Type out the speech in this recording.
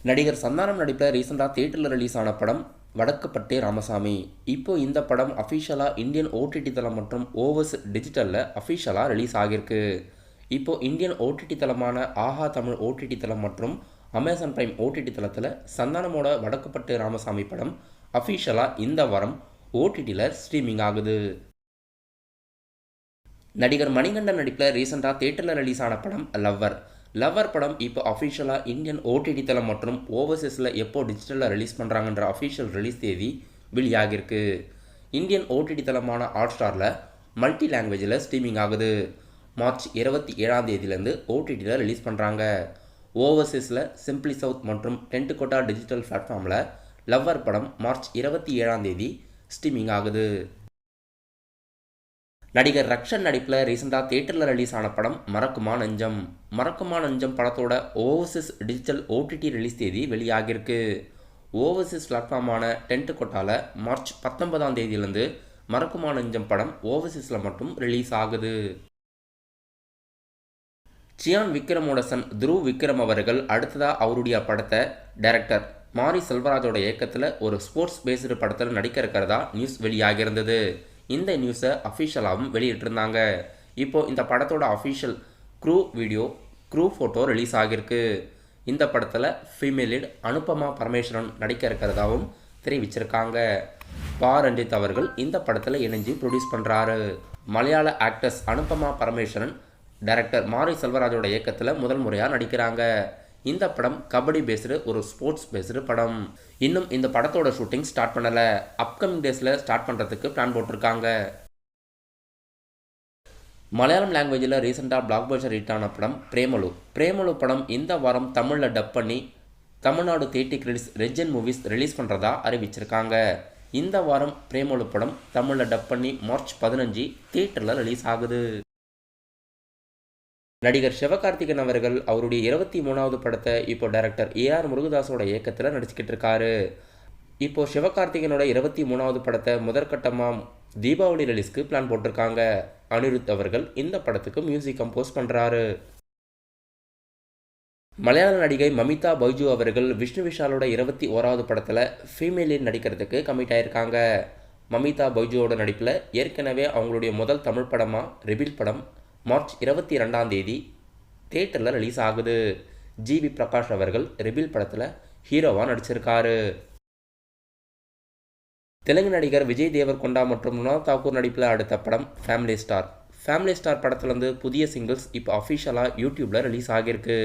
நடிகர் சந்தானம் நடிப்பில் ரீசெண்டாக தியேட்டரில் ரிலீஸ் ஆன படம் வடக்குப்பட்டே ராமசாமி. இப்போ இந்த படம் அஃபிஷியலாக இந்தியன் ஓடிடி தளம் மற்றும் ஓவர்ஸ் டிஜிட்டலில் அஃபிஷியலாக ரிலீஸ் ஆகியிருக்கு. இப்போது இந்தியன் ஓடிடி தளமான ஆஹா தமிழ் ஓடிடி தளம் மற்றும் அமேசான் பிரைம் ஓடிடி தளத்தில் சந்தானமோட வடக்குப்பட்டே ராமசாமி படம் அஃபிஷியலாக இந்த வாரம் ஓடிடியில் ஸ்ட்ரீமிங் ஆகுது. நடிகர் மணிகண்டன் நடிப்பில் ரீசெண்டாக தியேட்டரில் ரிலீஸ் ஆன படம் லவ்வர் படம் இப்போ அஃபிஷியலாக இந்தியன் ஓடிடி தளம் மற்றும் ஓவர்சீஸில் எப்போ டிஜிட்டலில் ரிலீஸ் பண்ணுறாங்கன்ற அஃபிஷியல் ரிலீஸ் தேதி வெளியாகிருக்கு. இந்தியன் ஓடிடி தளமான ஹாட்ஸ்டாரில் மல்டி லாங்குவேஜில் ஸ்ட்ரீமிங் ஆகுது. மார்ச் 27 ஓடிடியில் ரிலீஸ் பண்ணுறாங்க. ஓவர்சீஸில் சிம்பிளி சவுத் மற்றும் டென்ட்கோட்டா டிஜிட்டல் பிளாட்ஃபார்மில் லவ்வர் படம் மார்ச் 27 ஸ்ட்ரீமிங் ஆகுது. நடிகர் ரக்ஷன் நடிப்பில் ரீசெண்டாக தியேட்டரில் ரிலீஸ் ஆன படம் மறக்குமா நெஞ்சம் படத்தோட ஓவர்சீஸ் டிஜிட்டல் ஓடிடி ரிலீஸ் தேதி வெளியாகிருக்கு. ஓவர்சீஸ் பிளாட்ஃபார்மான டென்ட்கோட்டாவில் மார்ச் 19 மறக்குமா நெஞ்சம் படம் ஓவர்சீஸில் மட்டும் ரிலீஸ் ஆகுது. சியான் விக்ரமோட சன் துருவ் விக்ரம் அவர்கள் அடுத்ததாக அவருடைய படத்தை டைரக்டர் மாரி செல்வராஜோட இயக்கத்தில் ஒரு ஸ்போர்ட்ஸ் பேஸ்டு படத்தில் நடிக்க இருக்கிறதா நியூஸ் வெளியாகியிருந்தது. இந்த நியூஸை அஃபிஷியலாகவும் வெளியிட்டிருந்தாங்க. இப்போது இந்த படத்தோட அஃபிஷியல் க்ரூ ஃபோட்டோ ரிலீஸ் ஆகியிருக்கு. இந்த படத்தில் ஃபீமேல் லீட் அனுபமா பரமேஸ்வரன் நடிக்க இருக்கிறதாகவும் தெரிவிச்சிருக்காங்க. ரஞ்சித் அவர்கள் இந்த படத்தில் இணைஞ்சு ப்ரொடியூஸ் பண்ணுறாரு. மலையாள ஆக்டர்ஸ் அனுபமா பரமேஸ்வரன் டைரக்டர் மாரி செல்வராஜோட இயக்கத்தில் முதல் முறையாக நடிக்கிறாங்க. இந்த படம் கபடி பேஸ்டு ஒரு ஸ்போர்ட்ஸ் பேஸ்டு படம். இன்னும் இந்த படத்தோட ஷூட்டிங் ஸ்டார்ட் பண்ணலை. அப்கமிங் டேஸில் ஸ்டார்ட் பண்ணுறதுக்கு பிளான் போட்டிருக்காங்க. மலையாளம் லாங்குவேஜில் ரீசெண்டாக பிளாக் பஸ்டர் ஹிட் ஆன படம் பிரேமலு படம் இந்த வாரம் தமிழில் டப் பண்ணி Tamil Nadu theatre credits Regent movies release பண்ணுறதா அறிவிச்சிருக்காங்க. இந்த வாரம் பிரேமலு படம் தமிழில் டப் பண்ணி மார்ச் 15 தியேட்டரில் ரிலீஸ் ஆகுது. நடிகர் சிவகார்த்திகேயன் அவர்கள் அவருடைய 23வது படத்தை இப்போ டைரக்டர் ஏஆர் முருகதாஸோட இயக்கத்தில் நடிச்சுக்கிட்டு இருக்காரு. இப்போது சிவகார்த்திகேயனோட 23வது படத்தை முதற்கட்டமாக தீபாவளி ரிலீஸ்க்கு பிளான் போட்டிருக்காங்க. அனிருத் அவர்கள் இந்த படத்துக்கு மியூசிக் கம்போஸ் பண்ணுறாரு. மலையாள நடிகை மமிதா பைஜு அவர்கள் விஷ்ணு விஷாலோட 21வது படத்தில் ஃபீமேல் லீட் நடிக்கிறதுக்கு கமிட் ஆகியிருக்காங்க. மமிதா பைஜுவோட நடிப்பில் ஏற்கனவே அவங்களுடைய முதல் தமிழ் படமாக ரெபில் படம் மார்ச் 22 தியேட்டரில் ரிலீஸ் ஆகுது. ஜிவி பிரகாஷ் அவர்கள் ரெபில் படத்தில் ஹீரோவாக நடிச்சிருக்காரு. தெலுங்கு நடிகர் விஜய் தேவர்கொண்டா மற்றும் நுணால் தாக்கூர் நடிப்பில் அடுத்த படம் ஃபேமிலி ஸ்டார் படத்துலேருந்து புதிய சிங்கிள்ஸ் இப்போ அஃபிஷியலாக யூடியூப்பில் ரிலீஸ் ஆகியிருக்கு.